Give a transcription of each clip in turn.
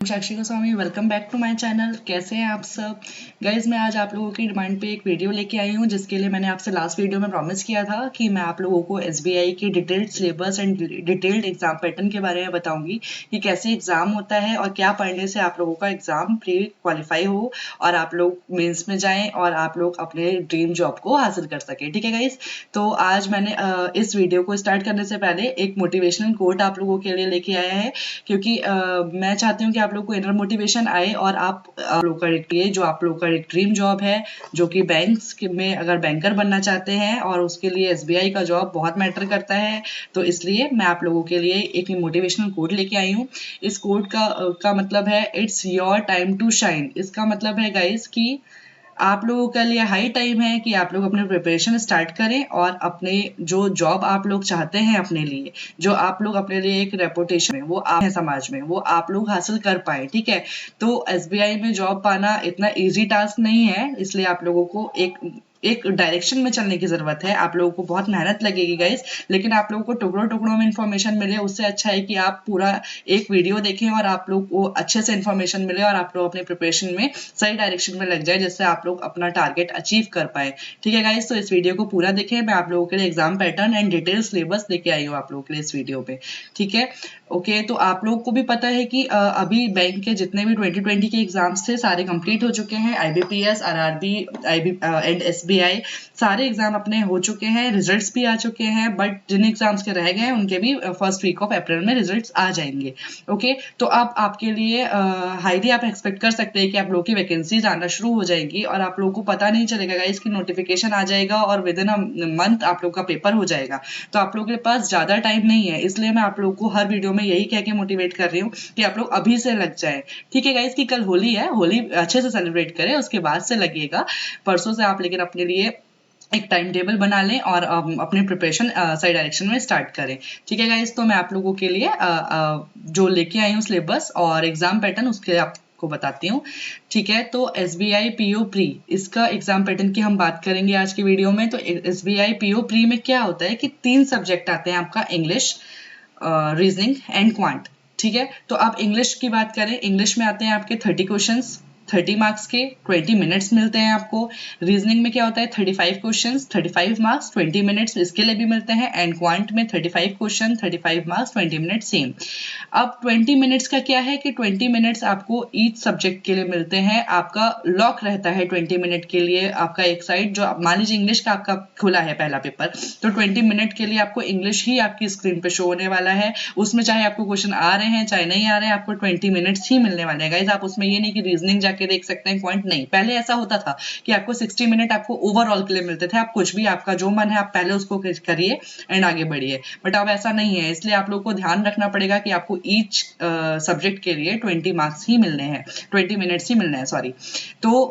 Sakshi Goswami, welcome back to my channel. कैसे हैं आप सब गाइज? मैं आज आप लोगों की डिमांड पे एक वीडियो लेके आई हूँ, जिसके लिए मैंने आपसे लास्ट वीडियो में प्रॉमिस किया था कि मैं आप लोगों को एसबीआई की detailed syllabus and detailed exam pattern के बारे में बताऊंगी कि कैसे एग्जाम होता है और क्या पढ़ने से आप लोगों का एग्जाम प्री क्वालिफाई हो और आप लोग मेंस में जाएं और आप लोग अपने ड्रीम जॉब को हासिल कर सके। ठीक है गाइज? तो आज मैंने इस वीडियो को स्टार्ट करने से पहले एक मोटिवेशनल कोट आप लोगों के लिए लेके आया है, क्योंकि मैं चाहती हूँ कि आप लोग को इनर मोटिवेशन आए और आप लोग का ये जो आप लोग का एक ड्रीम जॉब है, जो कि बैंक्स में अगर बैंकर बनना चाहते हैं और उसके लिए एसबीआई का जॉब बहुत मैटर करता है, तो इसलिए मैं आप लोगों के लिए एक मोटिवेशनल कोट लेके आई हूँ। इस कोट का मतलब है it's your time to shine. इसका मतलब है गाइस कि आप लोगों के लिए हाई टाइम है कि आप लोग अपने प्रिपरेशन स्टार्ट करें और अपने जो जॉब आप लोग चाहते हैं अपने लिए, जो आप लोग अपने लिए एक रेपुटेशन है वो आप हैं समाज में, वो आप लोग हासिल कर पाए। ठीक है? तो एसबीआई में जॉब पाना इतना इजी टास्क नहीं है, इसलिए आप लोगों को एक डायरेक्शन में चलने की जरूरत है। आप लोगों को बहुत मेहनत लगेगी गाइस, लेकिन आप लोगों को टुकड़ों टुकड़ों में इन्फॉर्मेशन मिले उससे अच्छा है कि आप पूरा एक वीडियो देखें और आप लोग को अच्छे से इन्फॉर्मेशन मिले और आप लोग अपने प्रिपरेशन में सही डायरेक्शन में लग जाए, जिससे आप लोग अपना टारगेट अचीव कर पाए। ठीक है गाइस? तो इस वीडियो को पूरा देखें। मैं आप लोगों के लिए exam pattern and detail syllabus लेके आई हूँ आप लोगों के लिए इस वीडियो पे। ठीक है? ओके, तो आप लोगों को भी पता है कि अभी बैंक के जितने भी 2020 के एग्जाम्स थे सारे कंप्लीट हो चुके हैं। IBPS, RRB, IB and SBI सारे एग्जाम अपने हो चुके हैं, रिजल्ट्स भी आ चुके हैं। बट जिन एग्जाम्स के रह गए हैं उनके भी फर्स्ट वीक ऑफ अप्रैल में रिजल्ट्स आ जाएंगे। ओके, तो अब आपके लिए हाईली आप एक्सपेक्ट कर सकते हैं कि आप लोगों की वैकेंसीज आना शुरू हो जाएंगी और आप लोगों को पता नहीं चलेगा गाइस कि नोटिफिकेशन आ जाएगा और विद इन अ मंथ आप लोग का पेपर हो जाएगा। तो आप लोगों के पास ज्यादा टाइम नहीं है, इसलिए मैं आप लोगों को हर वीडियो में यही कह के मोटिवेट कर रही हूँ कि आप लोग अभी से लग जाए। ठीक है गाइस? कि कल होली है, होली अच्छे से सेलिब्रेट करें, उसके बाद से लगिएगा। परसों से आप लेकिन अपने लिए एक टाइम टेबल बना लें और अपने प्रिपरेशन सही डायरेक्शन में स्टार्ट करें। ठीक है गाइस? तो मैं आप लोगों के लिए जो लेके आई हूँ सिलेबस और एग्जाम पैटर्न उसके आपको बताती हूँ। ठीक है? तो SBI PO प्री, इसका एग्जाम पैटर्न की हम बात करेंगे आज की वीडियो में। तो SBI PO प्री में क्या होता है कि 3 सब्जेक्ट आते हैं आपका, इंग्लिश, रीजनिंग एंड क्वांट। ठीक है? तो आप इंग्लिश की बात करें, इंग्लिश में आते हैं आपके 30 क्वेश्चंस 30 मार्क्स के, 20 मिनट्स मिलते हैं आपको। रीजनिंग में क्या होता है 35 क्वेश्चंस 35 मार्क्स 20 मिनट्स, इसके लिए भी मिलते हैं। एंड क्वांट में 35 क्वेश्चन 35 मार्क्स 20 मिनट्स सेम। अब 20 मिनट्स का क्या है कि 20 मिनट्स आपको ईच सब्जेक्ट के लिए मिलते हैं। आपका लॉक रहता है 20 मिनट के लिए। आपका एक साइड जो मान लीजिए इंग्लिश का आपका खुला है पहला पेपर, तो 20 मिनट के लिए आपको इंग्लिश ही आपकी स्क्रीन पे शो होने वाला है। उसमें चाहे आपको क्वेश्चन आ रहे हैं चाहे नहीं आ रहे हैं, आपको 20 मिनट्स ही मिलने वाले हैं गाइस। आप उसमें ये नहीं कि रीजनिंग जाके देख सकते हैं, पॉइंट नहीं। पहले ऐसा होता था कि आपको 60 मिनट आपको ओवरऑल के लिए मिलते थे, आप कुछ भी आपका जो मन है आप पहले उसको करिए एंड आगे बढ़िए। बट अब ऐसा नहीं है, इसलिए आप लोग को ध्यान रखना पड़ेगा कि आपको ईच सब्जेक्ट के लिए 20 मार्क्स ही मिलने हैं, 20 मिनट्स ही मिलने हैं, सॉरी। तो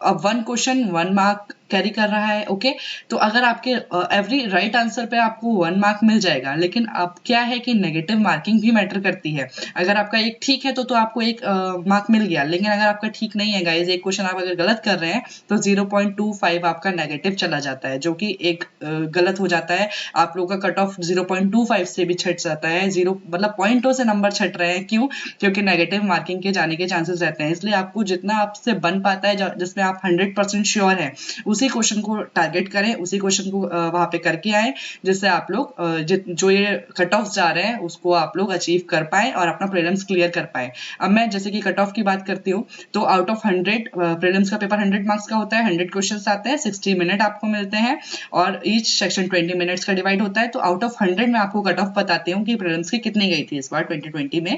अब 1 क्वेश्चन 1 मार्क कैरी कर रहा है। ओके, तो अगर आपके एवरी राइट आंसर पे आपको 1 मार्क मिल जाएगा, लेकिन अब क्या है कि नेगेटिव मार्किंग भी मैटर करती है। अगर आपका एक ठीक है तो आपको 1 मार्क मिल गया, लेकिन अगर आपका ठीक नहीं है गाइज, एक क्वेश्चन आप अगर गलत कर रहे हैं तो 0.25 आपका नेगेटिव चला जाता है, जो कि एक गलत हो जाता है। आप लोगों का कट ऑफ 0.25 से भी छट जाता है। जीरो मतलब पॉइंटों से नंबर छट रहे हैं, क्यों? क्योंकि नेगेटिव मार्किंग के जाने के चांसेस रहते हैं। इसलिए आपको जितना आपसे बन पाता है, जिसमें आप 100% श्योर है, उसी क्वेश्चन को टारगेट करें, उसी क्वेश्चन को वहां पे करके आए, जिससे आप लोग जो ये कट ऑफ जा रहे हैं उसको आप लोग अचीव कर पाए और अपना प्रीलिम्स क्लियर कर पाए। अब मैं जैसे कि कट ऑफ की बात करती हूँ, तो आउट ऑफ 100 प्रीलिम्स का पेपर 100 मार्क्स का होता है, 100 क्वेश्चंस आते हैं, 60 मिनट आपको मिलते हैं और ईच सेक्शन 20 मिनट्स का डिवाइड होता है। तो आउट ऑफ 100 में आपको कट ऑफ बताती हूँ कि प्रीलिम्स की कितनी गई थी इस बार 2020 में।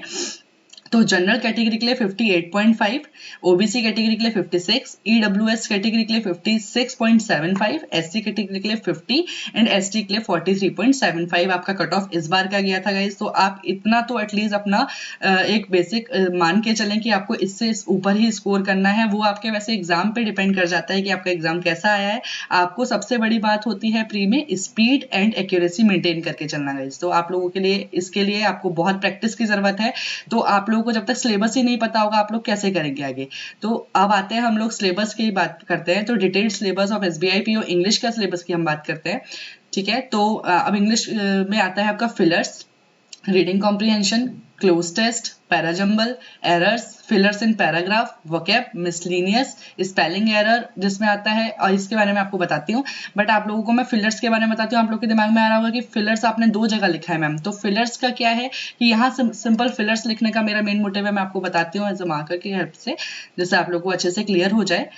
तो जनरल कैटेगरी के लिए 58.5, ओबीसी कैटेगरी के लिए 56, ईडब्ल्यूएस कैटेगरी के लिए 56.75, एससी कैटेगरी के लिए 50 एंड एसटी के लिए 43.75 आपका कट ऑफ इस बार का गया था गाइस। तो आप इतना तो एटलीस्ट अपना एक बेसिक मान के चलें कि आपको इससे ऊपर ही स्कोर करना है। वो आपके वैसे एग्जाम पे डिपेंड कर जाता है कि आपका एग्जाम कैसा आया है। आपको सबसे बड़ी बात होती है प्री में स्पीड एंड एक्यूरेसी मेंटेन करके चलना गाइस। तो आप लोगों के लिए इसके लिए आपको बहुत प्रैक्टिस की जरूरत है। तो आप लोगों को जब तक सिलेबस ही नहीं पता होगा आप लोग कैसे करेंगे आगे। तो अब आते हैं हम लोग सिलेबस की बात करते हैं। तो detailed syllabus of SBI PO English का सिलेबस की हम बात करते हैं। ठीक है? तो अब इंग्लिश में आता है आपका fillers, reading comprehension, cloze test, parajumble, errors, fillers in paragraph, vocab, miscellaneous, spelling error जिसमें आता है, और इसके बारे में आपको बताती हूँ। बट आप लोगों को मैं फिलर्स के बारे में बताती हूँ। आप लोग के दिमाग में आ रहा होगा कि फिलर्स आपने 2 जगह लिखा है मैम, तो फिलर्स का क्या है कि यहाँ सिंपल फिलर्स लिखने का मेरा मेन मोटिव है, मैं आपको बताती हूँ एज अ मार्कर की हेल्प से, जिससे आप लोग को अच्छे से क्लियर हो जाए।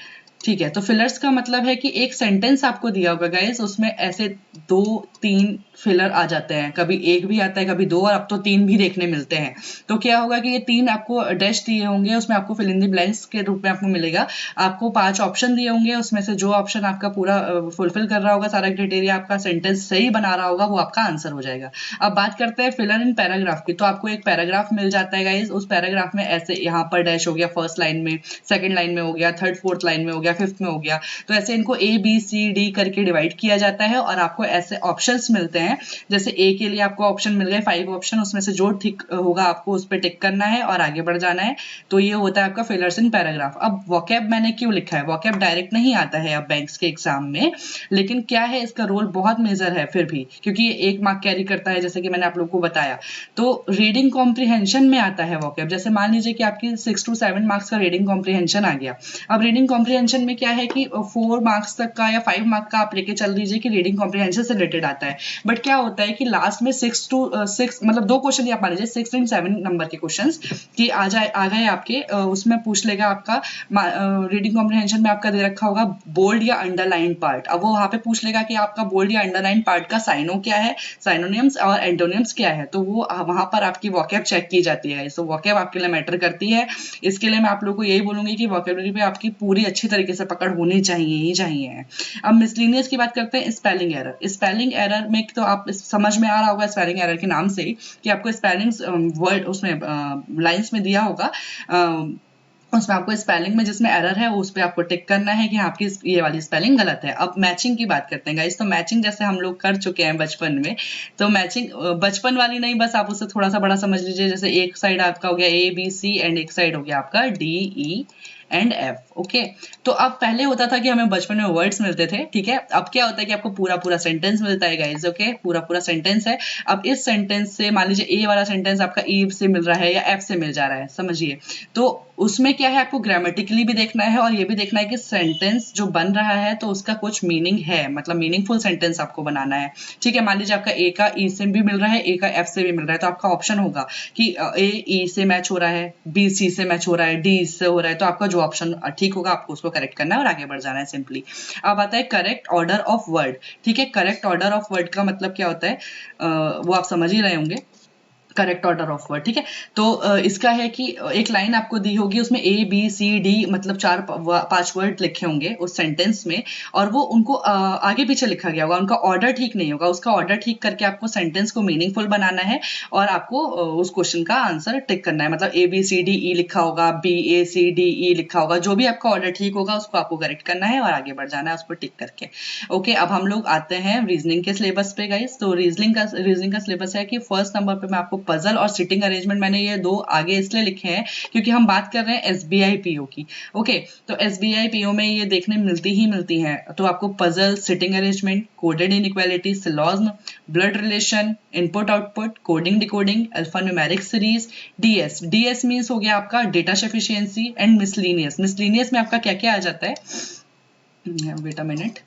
ठीक है, तो फिलर्स का मतलब है कि एक सेंटेंस आपको दिया होगा गाइस, उसमें ऐसे 2-3 फिलर आ जाते हैं, कभी 1 भी आता है, कभी 2, और अब तो 3 भी देखने मिलते हैं। तो क्या होगा कि ये 3 आपको डैश दिए होंगे, उसमें आपको फिल इन द ब्लैंक्स के रूप में आपको मिलेगा। आपको 5 ऑप्शन दिए होंगे, उसमें से जो ऑप्शन आपका पूरा फुलफिल कर रहा होगा, सारा क्राइटेरिया आपका सेंटेंस सही बना रहा होगा, वो आपका आंसर हो जाएगा। अब बात करते हैं फिलर इन पैराग्राफ की। तो आपको एक पैराग्राफ मिल जाता है गाइस, उस पैराग्राफ में ऐसे यहाँ पर डैश हो गया फर्स्ट लाइन में, सेकंड लाइन में हो गया, थर्ड फोर्थ लाइन में हो गया, फिफ्थ में हो गया, तो ऐसे इनको A B C D करके डिवाइड किया जाता है, और आपको ऐसे ऑप्शंस मिलते हैं। जैसे A के लिए आपको ऑप्शन मिल गए 5 ऑप्शन, उसमें से जो ठीक होगा आपको उस पर टिक करना है और आगे बढ़ जाना है। तो ये होता है आपका फिलर्स इन पैराग्राफ। अब वोकैब मैंने क्यों लिखा है, वोकैब डायरेक्ट नहीं आता है अब बैंक्स के एग्जाम में, लेकिन क्या है इसका रोल बहुत मेजर है फिर भी, क्योंकि ये 1 मार्क कैरी करता है, जैसे कि मैंने आप लोगों को बताया। तो रीडिंग कॉम्प्रिहेंशन में आता है वोकैब। जैसे मान लीजिए कि आपकी 6 to 7 मार्क्स का रीडिंग कॉम्प्रिहेंशन आ गया। अब रीडिंग कॉम्प्रिहेंशन में क्या है कि 4 मार्क्स तक का या 5 मार्क का आप लेके चल दीजिए कि रीडिंग कॉम्प्रिहेंशन से रिलेटेड आता है। बट क्या होता है कि लास्ट में 6 to 6 मतलब 2 क्वेश्चन आप मान लीजिए 6 and 7 नंबर के क्वेश्चंस कि आ गए आपके, उसमें पूछ लेगा आपका रीडिंग कॉम्प्रिहेंशन में आपका दे रखा होगा बोल्ड या अंडरलाइन पार्ट। अब वो वहां पे पूछ लेगा कि आपका बोल्ड या अंडरलाइन पार्ट का साइनो क्या है, साइनोनिम्स और एंटोनिम्स क्या है, तो वो वहां पर आपकी वोकैब चेक की जाती है। तो वोकैब आपके लिए मैटर करती है। इसके लिए मैं आप लोगों को यही बोलूंगी कि वोकैबुलरी पे आपकी पूरी अच्छी तरीके से पकड़ होनी चाहिए ही चाहिए। अब मिसलिनियस की बात करते हैं, स्पेलिंग एरर। स्पेलिंग एरर में तो आप समझ में आ रहा होगा स्पेलिंग एरर के नाम से ही कि आपको स्पेलिंग्स वर्ड उसमें लाइंस में दिया होगा, उसमें आपको स्पेलिंग में जिसमें एरर है उस पर आपको टिक करना है कि आपकी ये वाली स्पेलिंग गलत है। अब मैचिंग की बात करते हैं गाइस। तो मैचिंग जैसे हम लोग कर चुके हैं बचपन में, तो मैचिंग बचपन वाली नहीं, बस आप उसे थोड़ा सा बड़ा समझ लीजिए। जैसे एक साइड आपका हो गया ABC एंड एक साइड हो गया आपका DE एंड F। ओके, तो अब पहले होता था कि हमें बचपन में वर्ड्स मिलते थे, ठीक है। अब क्या होता है कि आपको पूरा पूरा सेंटेंस मिलता है गाइस। ओके, पूरा पूरा सेंटेंस है। अब इस सेंटेंस से मान लीजिए A वाला सेंटेंस आपका E से मिल रहा है या F से मिल जा रहा है, समझिए। तो उसमें क्या है, आपको ग्रामेटिकली भी देखना है और ये भी देखना है कि सेंटेंस जो बन रहा है तो उसका कुछ मीनिंग है, मतलब मीनिंगफुल सेंटेंस आपको बनाना है, ठीक है। मान लीजिए आपका A का E से भी मिल रहा है, A का F से भी मिल रहा है, तो आपका ऑप्शन होगा कि A E से मैच हो रहा है, B C से मैच हो रहा है, D से हो रहा है, तो आपका जो ऑप्शन ठीक होगा आपको उसको करेक्ट करना है और आगे बढ़ जाना है सिंपली। अब आता है करेक्ट ऑर्डर ऑफ वर्ड, ठीक है। करेक्ट ऑर्डर ऑफ वर्ड का मतलब क्या होता है वो आप समझ ही रहे होंगे, करेक्ट ऑर्डर ऑफ वर्ड, ठीक है। तो इसका है कि एक लाइन आपको दी होगी, उसमें ABCD मतलब 4-5 वर्ड लिखे होंगे उस सेंटेंस में, और वो उनको आगे पीछे लिखा गया होगा, उनका ऑर्डर ठीक नहीं होगा। उसका ऑर्डर ठीक करके आपको सेंटेंस को मीनिंगफुल बनाना है और आपको उस क्वेश्चन का आंसर टिक करना है। मतलब ABCDE लिखा होगा, BACDE लिखा होगा, जो भी आपका ऑर्डर ठीक होगा उसको आपको करेक्ट करना है और आगे बढ़ जाना है उसको टिक करके। ओके, अब हम लोग आते हैं रीजनिंग के सिलेबस पे गाइस। तो रीजनिंग का सिलेबस है कि फर्स्ट नंबर पे मैं आपको पजल और सिटिंग अरेंजमेंट, मैंने ये 2 आगे इसलिए लिखे हैं क्योंकि हम बात कर रहे हैं SBI PO की। ओके, तो SBI PO में ये देखने मिलती हैं। तो आपको puzzle, seating arrangement, coded inequality, syllogism, blood relation, input output, coding decoding, alpha numeric series, DS means हो गया आपका data sufficiency and miscellaneous. Miscellaneous में आपका क्या क्या आ जाता है, वेट अ मिनट,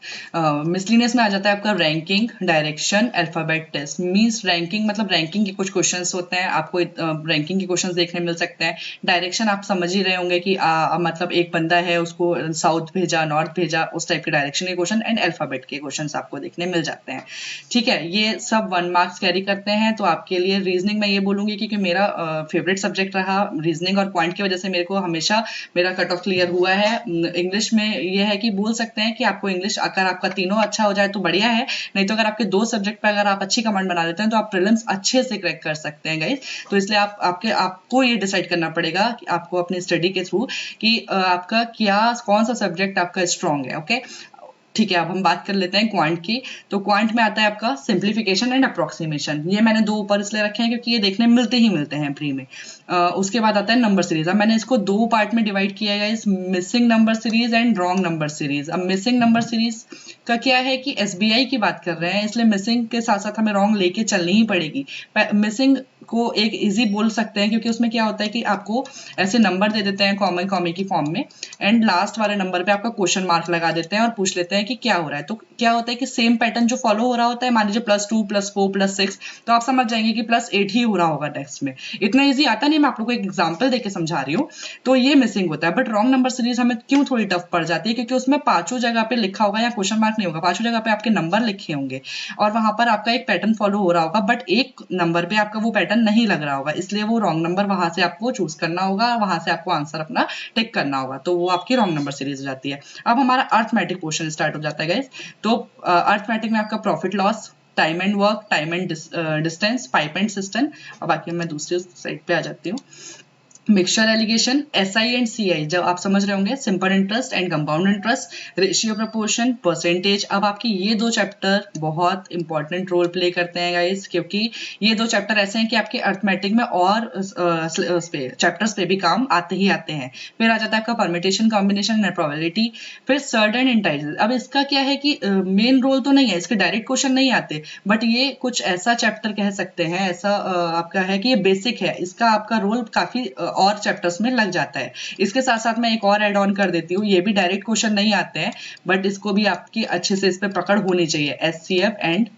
मिसलिनियस में आ जाता है आपका ranking, direction, alphabet test. Means ranking मतलब रैंकिंग के कुछ क्वेश्चंस होते हैं, आपको रैंकिंग के क्वेश्चंस देखने मिल सकते हैं। डायरेक्शन आप समझ ही रहे होंगे कि मतलब एक बंदा है उसको साउथ भेजा, नॉर्थ भेजा, उस टाइप के डायरेक्शन के क्वेश्चन एंड अल्फाबेट के क्वेश्चंस आपको देखने मिल जाते हैं, ठीक है। ये सब 1 मार्क्स कैरी करते हैं। तो आपके लिए रीजनिंग में ये बोलूंगी क्योंकि मेरा फेवरेट सब्जेक्ट रहा रीजनिंग, और पॉइंट की वजह से मेरे को हमेशा मेरा कट ऑफ क्लियर हुआ है। इंग्लिश में ये है कि बोल सकते हैं कि आपको इंग्लिश अगर आपका तीनों अच्छा हो जाए तो बढ़िया है, नहीं तो अगर आपके 2 सब्जेक्ट पे अगर आप अच्छी कमांड बना लेते हैं तो आप प्रीलिम्स अच्छे से क्रैक कर सकते हैं गाइस। तो इसलिए आपको ये डिसाइड करना पड़ेगा कि आपको अपनी स्टडी के थ्रू कि आपका कौन सा सब्जेक्ट आपका स्ट्रॉन्ग है। ओके, ठीक है। अब हम बात कर लेते हैं क्वांट की। तो क्वांट में आता है आपका सिंप्लीफिकेशन एंड अप्रोक्सीमेशन। ये मैंने 2 ऊपर इसलिए रखे हैं क्योंकि ये देखने मिलते हैं प्री में। उसके बाद आता है नंबर सीरीज। अब मैंने इसको 2 पार्ट में डिवाइड किया है, इस missing number series and wrong number series. अब मिसिंग नंबर सीरीज का क्या है कि SBI की बात कर रहे हैं, इसलिए मिसिंग के साथ साथ हमें रॉन्ग लेके चलनी ही पड़ेगी। मिसिंग को एक इजी बोल सकते हैं, क्योंकि उसमें क्या होता है कि आपको ऐसे नंबर दे देते हैं कॉमे कॉमे की फॉर्म में, एंड लास्ट वाले नंबर पे आपका क्वेश्चन मार्क लगा देते हैं और पूछ लेते हैं कि क्या हो रहा है। तो क्या होता है कि सेम पैटर्न जो फॉलो हो रहा होता है, मान लीजिए +2 +4 +6, तो आप समझ जाएंगे कि +8 ही हो रहा होगा नेक्स्ट में। इतना ईजी आता नहीं, मैं आप लोगों को एक एग्जाम्पल देके समझा रही हूँ। तो ये मिसिंग होता है। बट रॉन्ग नंबर सीरीज हमें क्यों थोड़ी टफ पड़ जाती है, क्योंकि उसमें पांचों जगह पे लिखा होगा या क्वेश्चन मार्क नहीं होगा, पांचों जगह पे आपके नंबर लिखे होंगे और वहां पर आपका एक पैटर्न फॉलो हो रहा होगा, बट एक नंबर पे आपका वो पैटर्न नहीं लग रहा होगा, इसलिए वो रॉन्ग नंबर वहां से आपको चूज करना होगा, वहां से आपको आंसर अपना टिक करना होगा, तो वो आपकी रॉन्ग नंबर सीरीज हो जाती है। अब हमारा अर्थमेटिक पोर्शन स्टार्ट हो जाता है गाइस। तो अर्थमेटिक में आपका profit loss, time and work, time and distance, pipe and system. अब बाकी मैं दूसरी साइड पे आ जाती हूँ। Mixture allegation, SI and CI जब आप समझ रहे होंगे, simple interest and compound interest, ratio proportion, percentage. अब आपकी ये दो चैप्टर बहुत इंपॉर्टेंट रोल प्ले करते हैं गाइस, क्योंकि ये दो चैप्टर ऐसे हैं कि आपके अर्थमेटिक में और चैप्टर्स पे भी काम आते ही आते हैं। फिर आ जाता है आपका परमिटेशन, कॉम्बिनेशन एंड प्रोबेबिलिटी, फिर सर्टेन इंटाइजल। अब इसका क्या है कि मेन रोल तो नहीं है, इसके डायरेक्ट क्वेश्चन नहीं आते, बट ये कुछ ऐसा चैप्टर कह सकते हैं, ऐसा आपका है कि ये बेसिक है, इसका आपका रोल काफी और चैप्टर्स में लग जाता है। इसके साथ साथ मैं एक और ऐड ऑन कर देती हूँ, ये भी डायरेक्ट क्वेश्चन नहीं आते हैं, बट इसको भी आपकी अच्छे से इस पे पकड़ होनी चाहिए, एचसीएफ एंड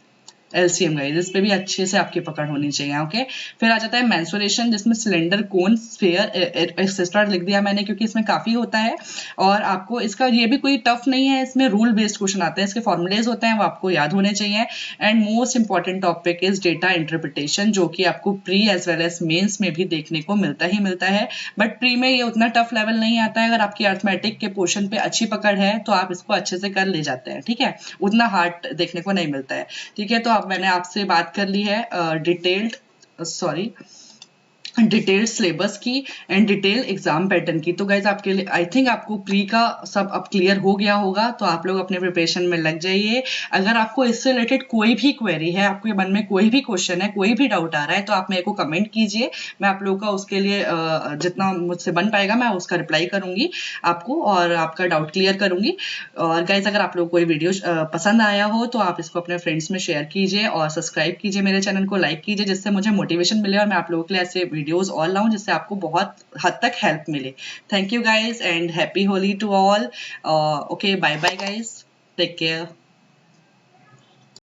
एलसीएम गाइस, इस पे भी अच्छे से आपकी पकड़ होनी चाहिए। ओके, फिर आ जाता है मेंसुरेशन, जिसमें सिलेंडर, कोन, स्फीयर एक्सेट्रा लिख दिया मैंने, क्योंकि इसमें काफी होता है और आपको इसका ये भी कोई टफ नहीं है, इसमें रूल बेस्ड क्वेश्चन आते हैं, इसके फॉर्मुलेज होते हैं, वो आपको याद होने चाहिए। And most important topic is data interpretation, जो कि आपको pre as well as mains में भी देखने को मिलता ही मिलता है, बट प्री में ये उतना टफ लेवल नहीं आता है। अगर आपकी अर्थमेटिक के पोर्शन पे अच्छी पकड़ है तो आप इसको अच्छे से कर ले जाते हैं, ठीक है, उतना हार्ड देखने को नहीं मिलता है, ठीक है। तो अब मैंने आपसे बात कर ली है डिटेल्ड सिलेबस की एंड डिटेल एग्जाम पैटर्न की। तो गाइज आपके लिए आई थिंक आपको प्री का सब अब क्लियर हो गया होगा, तो आप लोग अपने प्रिपरेशन में लग जाइए। अगर आपको इससे रिलेटेड कोई भी क्वेरी है, आपके मन में कोई भी क्वेश्चन है, कोई भी डाउट आ रहा है, तो आप मेरे को कमेंट कीजिए, मैं आप लोगों का उसके लिए जितना मुझसे बन पाएगा मैं उसका रिप्लाई करूंगी आपको और आपका डाउट क्लियर करूंगी। और गाइज अगर आप लोग कोई वीडियो पसंद आया हो तो आप इसको अपने फ्रेंड्स में शेयर कीजिए और सब्सक्राइब कीजिए, मेरे चैनल को लाइक कीजिए, जिससे मुझे मोटिवेशन मिले और मैं आप लोगों के लिए ऐसे वीडियोस और लाऊं जिससे आपको बहुत हद तक हेल्प मिले। Thank you guys and happy Holi to all. Okay, bye bye guys, take care.